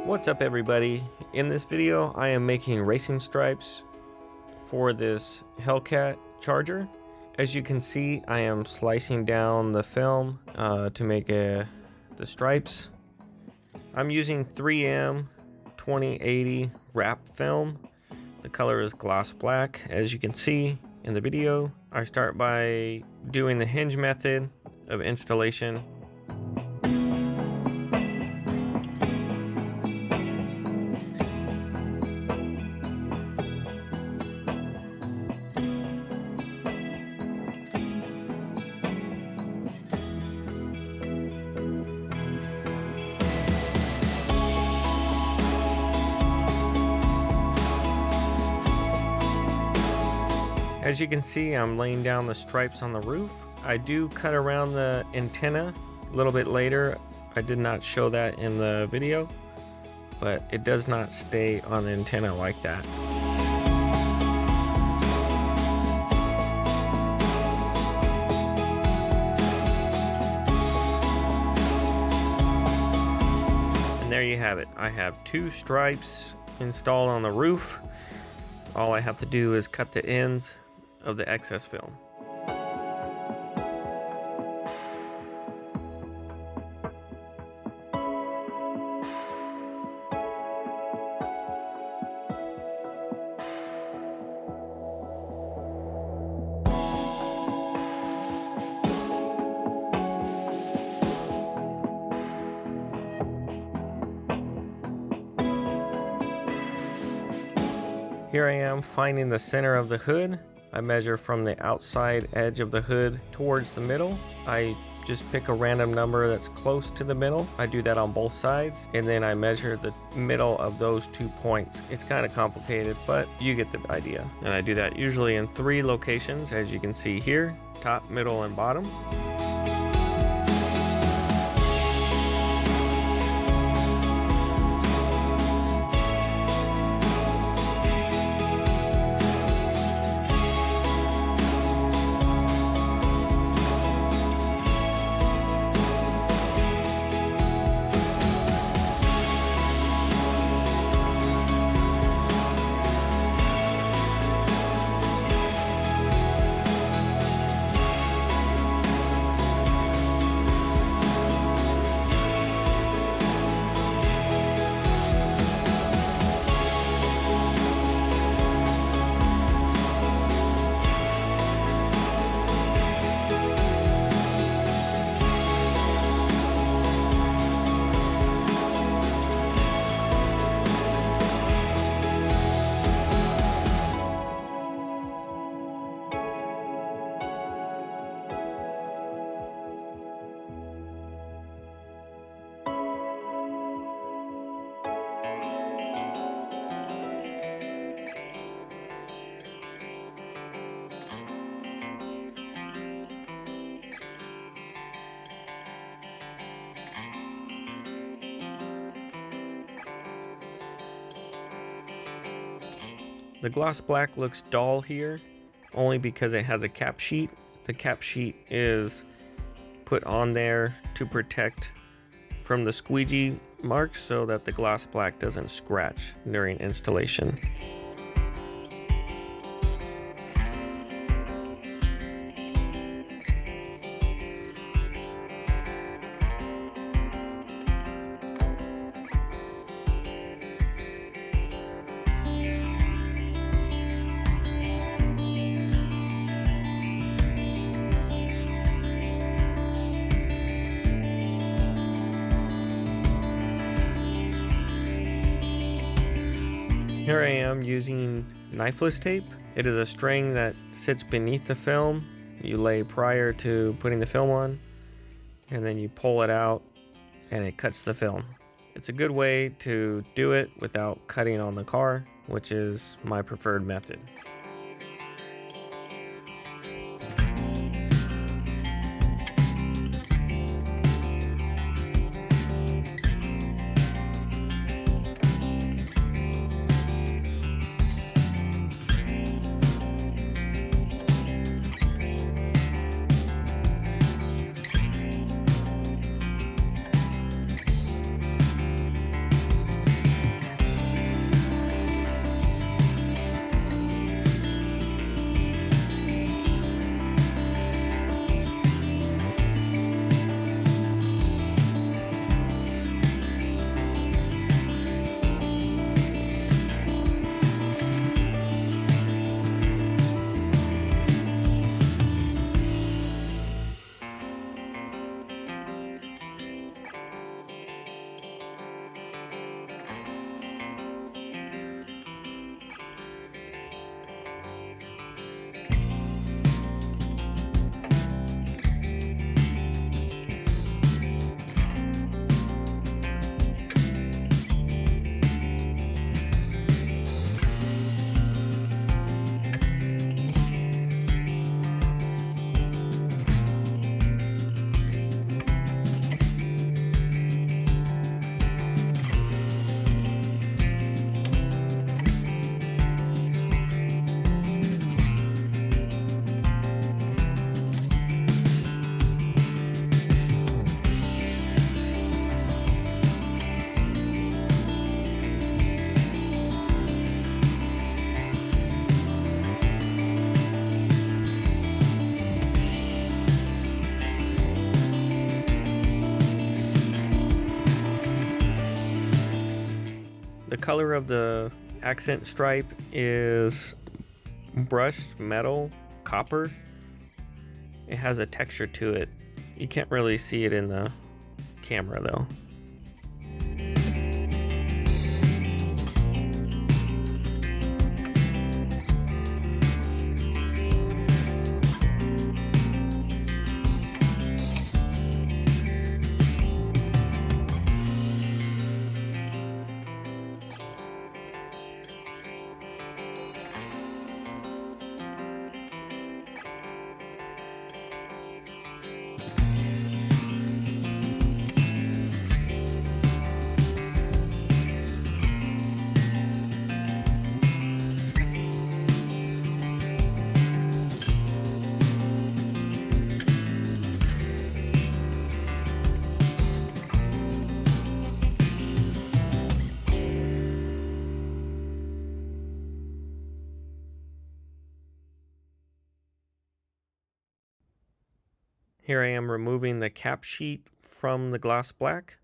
What's up everybody? In this video I am making racing stripes for this Hellcat Charger. As you can see, I am slicing down the film to make the stripes. I'm using 3M 2080 wrap film. The color is gloss black, as you can see in the video. I start by doing the hinge method of installation. As you can see, I'm laying down the stripes on the roof. I do cut around the antenna a little bit later. I did not show that in the video, but it does not stay on the antenna like that. And there you have it. I have two stripes installed on the roof. All I have to do is cut the ends of the excess film. Here I am finding the center of the hood. I measure from the outside edge of the hood towards the middle. I just pick a random number that's close to the middle. I do that on both sides, and then I measure the middle of those 2 points. It's kind of complicated, but you get the idea. And I do that usually in 3 locations, as you can see here: top, middle, and bottom. The gloss black looks dull here only because it has a cap sheet. The cap sheet is put on there to protect from the squeegee marks so that the gloss black doesn't scratch during installation. Here I am using knifeless tape. It is a string that sits beneath the film. You lay prior to putting the film on, and then you pull it out and it cuts the film. It's a good way to do it without cutting on the car, which is my preferred method. color of the accent stripe is brushed metal copper. It has a texture to it. You can't really see it in the camera though. Here I am removing the cap sheet from the gloss black,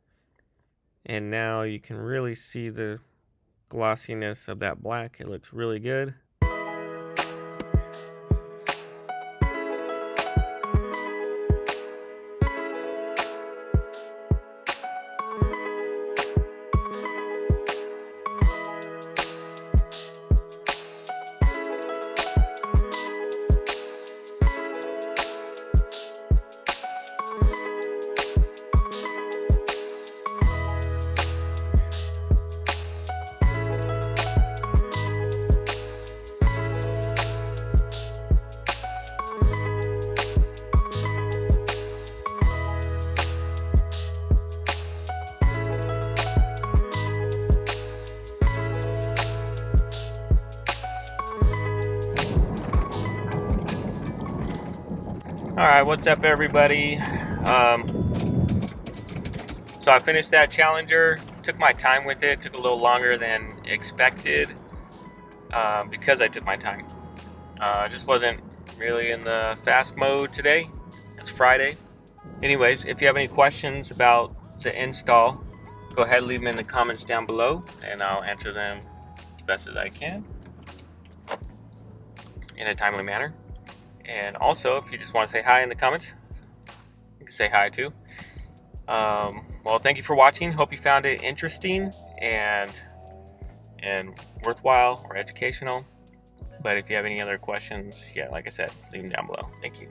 and now you can really see the glossiness of that black. It looks really good. Alright, what's up everybody? So I finished that Challenger, took my time with it, took a little longer than expected because I took my time. Just wasn't really in the fast mode today. It's Friday. Anyways, if you have any questions about the install, go ahead and leave them in the comments down below and I'll answer them as best as I can in a timely manner. And also, if you just want to say hi in the comments, you can say hi too. Well, thank you for watching. Hope you found it interesting and worthwhile or educational. But if you have any other questions, yeah, like I said, leave them down below. Thank you.